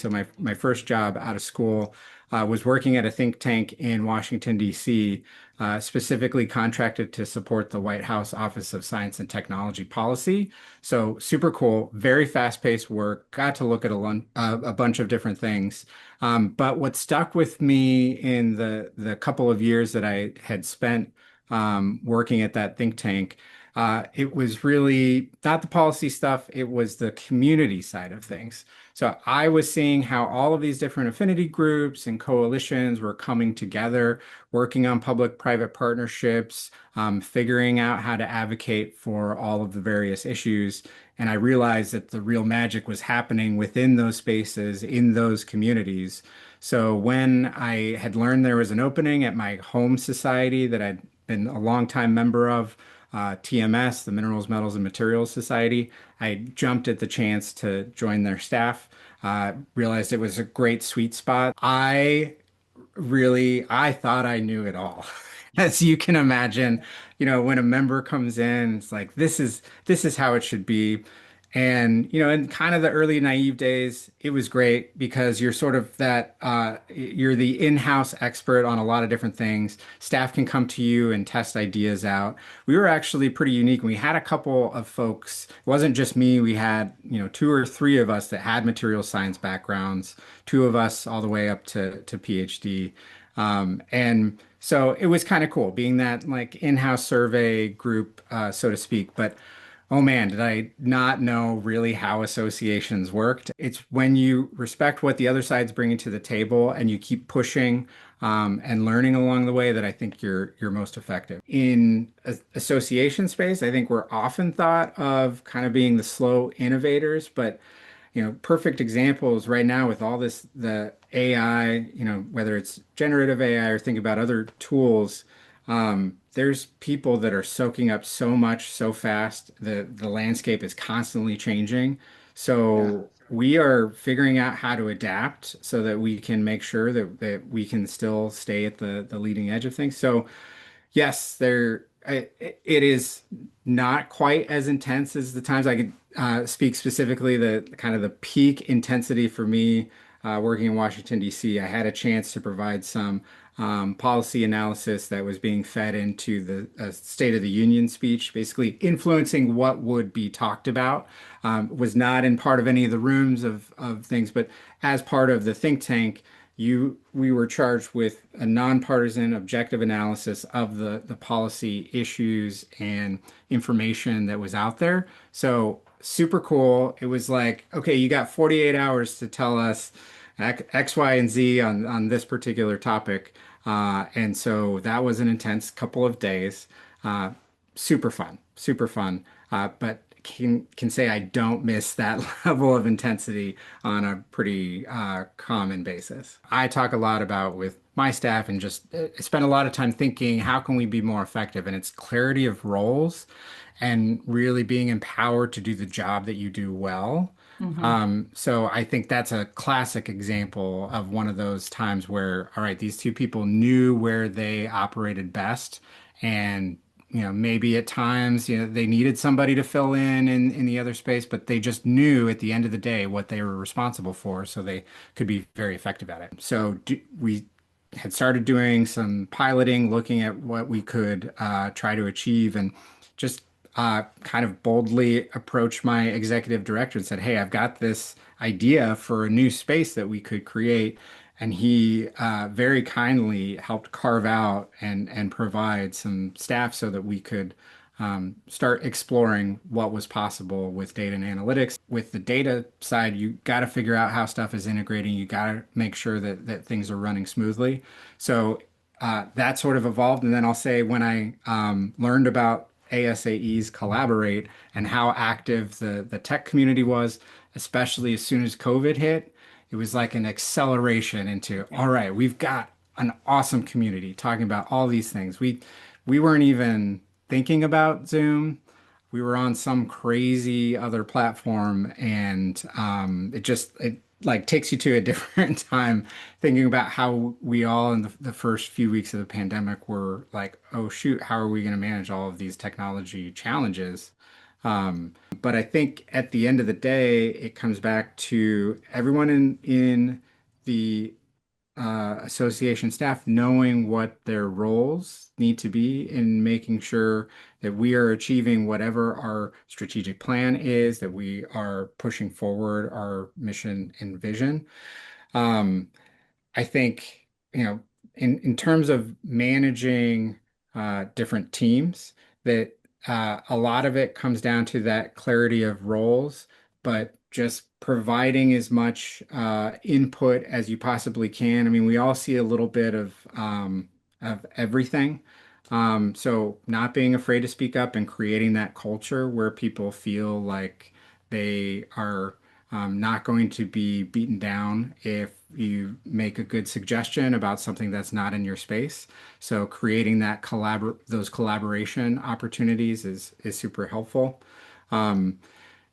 So my first job out of school was working at a think tank in Washington, D.C., specifically contracted to support the White House Office of Science and Technology Policy. So super cool, very fast-paced work. Got to look at a bunch of different things. But what stuck with me in the couple of years that I had spent working at that think tank, it was really not the policy stuff, it was the community side of things. So I was seeing how all of these different affinity groups and coalitions were coming together, working on public-private partnerships, figuring out how to advocate for all of the various issues. And I realized that the real magic was happening within those spaces, in those communities. So when I had learned there was an opening at my home society that I'd been a longtime member of, TMS, the Minerals, Metals, and Materials Society, I jumped at the chance to join their staff. Realized it was a great sweet spot. I thought I knew it all. As you can imagine, when a member comes in, it's like this is how it should be. And in kind of the early naive days, it was great because you're sort of you're the in-house expert on a lot of different things. Staff can come to you and test ideas out. We were actually pretty unique. We had a couple of folks, it wasn't just me, we had, two or three of us that had material science backgrounds, two of us all the way up to PhD. And so it was kind of cool being that like in-house survey group, so to speak. But oh man, did I not know really how associations worked? It's when you respect what the other side's bringing to the table and you keep pushing and learning along the way that I think you're most effective. In association space, I think we're often thought of kind of being the slow innovators, but perfect examples right now with all this, the AI, whether it's generative AI or think about other tools, there's people that are soaking up so much so fast. The landscape is constantly changing. Yeah. So we are figuring out how to adapt so that we can make sure that we can still stay at the leading edge of things. So yes, it is not quite as intense as the times I could speak specifically the kind of the peak intensity for me working in Washington, D.C. I had a chance to provide some policy analysis that was being fed into the State of the Union speech, basically influencing what would be talked about. Was not in part of any of the rooms of things, but as part of the think tank we were charged with a nonpartisan objective analysis of the policy issues and information that was out there. So super cool. It was like, okay, you got 48 hours to tell us X, Y, and Z on this particular topic. And so that was an intense couple of days. Uh, Super fun, super fun. But can say I don't miss that level of intensity on a pretty common basis. I talk a lot about with my staff and just spend a lot of time thinking, how can we be more effective? And it's clarity of roles and really being empowered to do the job that you do well. Hmm. So I think that's a classic example of one of those times where, all right, these two people knew where they operated best, and maybe at times, they needed somebody to fill in the other space, but they just knew at the end of the day what they were responsible for, so they could be very effective at it. So we had started doing some piloting, looking at what we could try to achieve, and just kind of boldly approached my executive director and said, "Hey, I've got this idea for a new space that we could create." And he very kindly helped carve out and provide some staff so that we could start exploring what was possible with data and analytics. With the data side, you got to figure out how stuff is integrating. You got to make sure that things are running smoothly. So that sort of evolved. And then I'll say when I learned about ASAE's Collaborate and how active the tech community was, especially as soon as COVID hit, it was like an acceleration into, all Yeah. right, we've got an awesome community talking about all these things. We weren't even thinking about Zoom. We were on some crazy other platform, and it like takes you to a different time thinking about how we all in the first few weeks of the pandemic were like, oh shoot, how are we going to manage all of these technology challenges? But I think at the end of the day, it comes back to everyone in the association staff knowing what their roles need to be in making sure that we are achieving whatever our strategic plan is, that we are pushing forward our mission and vision. Um, I think, in terms of managing different teams, that a lot of it comes down to that clarity of roles, but just providing as much input as you possibly can. I mean, we all see a little bit of everything. So not being afraid to speak up and creating that culture where people feel like they are not going to be beaten down if you make a good suggestion about something that's not in your space. So creating those collaboration opportunities is super helpful.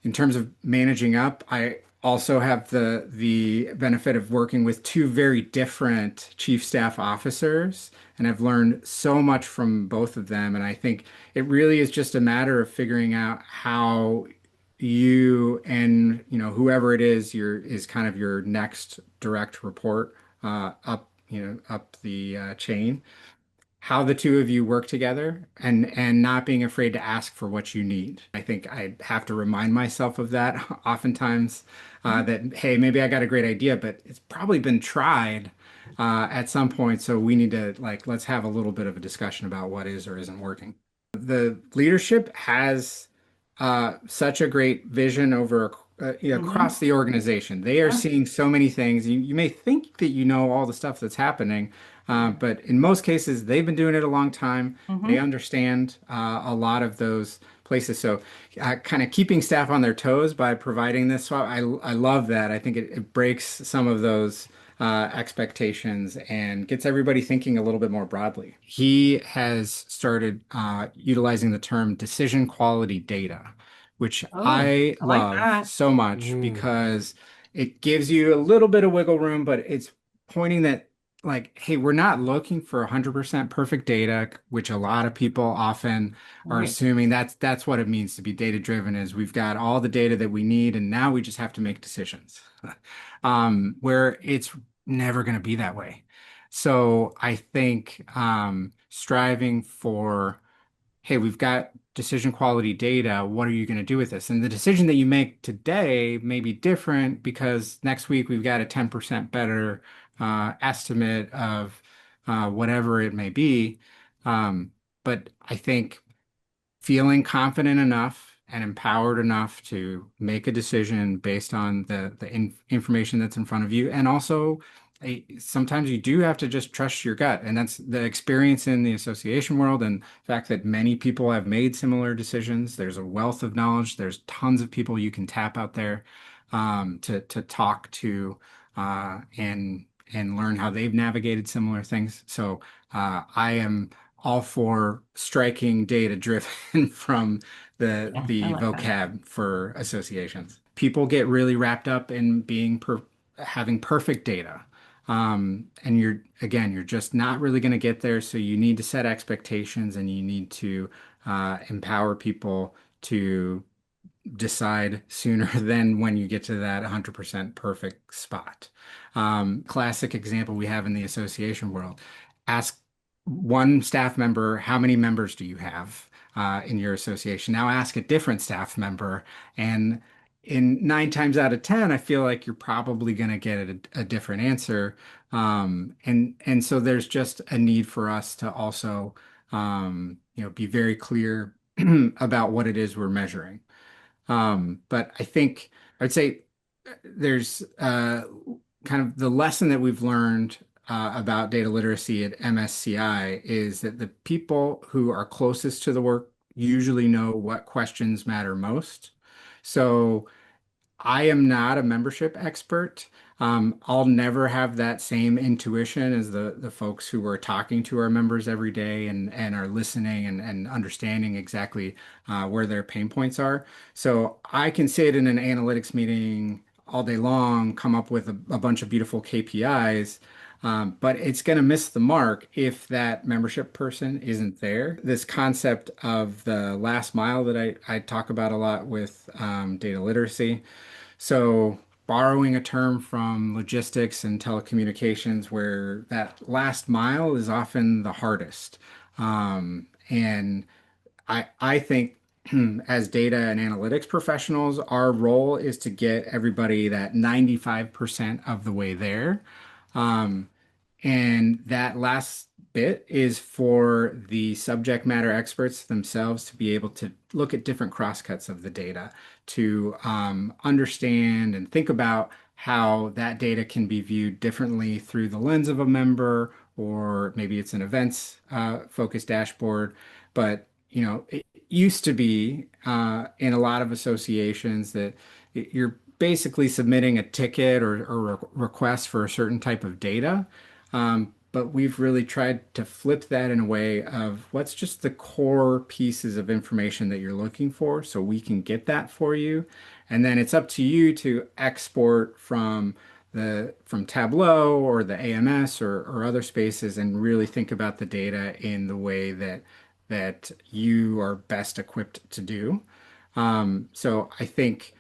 In terms of managing up, I also have the benefit of working with two very different chief staff officers, and I've learned so much from both of them. And I think it really is just a matter of figuring out how you and whoever it is is kind of your next direct report up up the chain, how the two of you work together and not being afraid to ask for what you need. I think I have to remind myself of that oftentimes, that, hey, maybe I got a great idea, but it's probably been tried at some point. So we need to, like, let's have a little bit of a discussion about what is or isn't working. The leadership has such a great vision over Mm-hmm. across the organization. They are Yeah. seeing so many things. You may think that you know all the stuff that's happening, Yeah. but in most cases, they've been doing it a long time. They Mm-hmm. understand a lot of those places. So, kind of keeping staff on their toes by providing this swap, I love that. I think it breaks some of those expectations and gets everybody thinking a little bit more broadly. He has started utilizing the term decision quality data, which Oh, I I like love that. so much Mm. because it gives you a little bit of wiggle room, but it's pointing that, like, hey, we're not looking for 100% perfect data, which a lot of people often are Right. assuming that's what it means to be data driven, is we've got all the data that we need and now we just have to make decisions. Where it's never going to be that way. So I think striving for, hey, we've got decision quality data. What are you going to do with this? And the decision that you make today may be different because next week we've got a 10% better estimate of whatever it may be. But I think feeling confident enough and empowered enough to make a decision based on the information that's in front of you. And also, sometimes you do have to just trust your gut. And that's the experience in the association world and the fact that many people have made similar decisions. There's a wealth of knowledge. There's tons of people you can tap out there to talk to and learn how they've navigated similar things. So I am all for striking data driven from Yeah, I the like that. vocab for associations. People get really wrapped up in having perfect data. And you're just not really going to get there. So you need to set expectations and you need to empower people to decide sooner than when you get to that 100% perfect spot. Classic example we have in the association world. Ask one staff member, how many members do you have in your association? Now ask a different staff member, and in 9 times out of 10, I feel like you're probably going to get a different answer. And so there's just a need for us to also, be very clear about what it is we're measuring. But I think I'd say there's kind of the lesson that we've learned about data literacy at MSCI is that the people who are closest to the work usually know what questions matter most. So I am not a membership expert. I'll never have that same intuition as the folks who are talking to our members every day and are listening and understanding exactly where their pain points are. So I can sit in an analytics meeting all day long, come up with a bunch of beautiful KPIs. But it's going to miss the mark if that membership person isn't there. This concept of the last mile that I talk about a lot with data literacy. So, borrowing a term from logistics and telecommunications, where that last mile is often the hardest. And I think as data and analytics professionals, our role is to get everybody that 95% of the way there. Um, and that last bit is for the subject matter experts themselves to be able to look at different crosscuts of the data, to understand and think about how that data can be viewed differently through the lens of a member, or maybe it's an events focused dashboard. But it used to be in a lot of associations that you're basically submitting a ticket or a request for a certain type of data. But we've really tried to flip that in a way of what's just the core pieces of information that you're looking for so we can get that for you. And then it's up to you to export from Tableau or the AMS or other spaces and really think about the data in the way that you are best equipped to do. So I think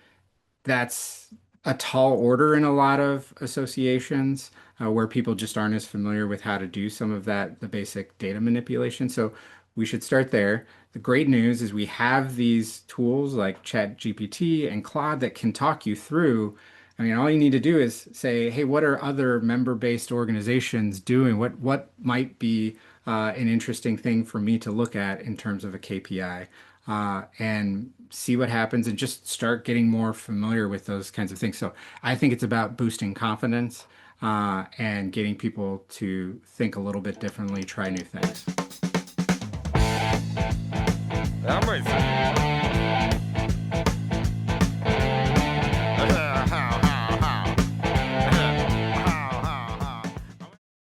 that's a tall order in a lot of associations where people just aren't as familiar with how to do some of that, the basic data manipulation. So we should start there. The great news is we have these tools like ChatGPT and Claude that can talk you through. I mean, all you need to do is say, hey, what are other member-based organizations doing? What might be an interesting thing for me to look at in terms of a KPI? And see what happens and just start getting more familiar with those kinds of things. So I think it's about boosting confidence and getting people to think a little bit differently, try new things.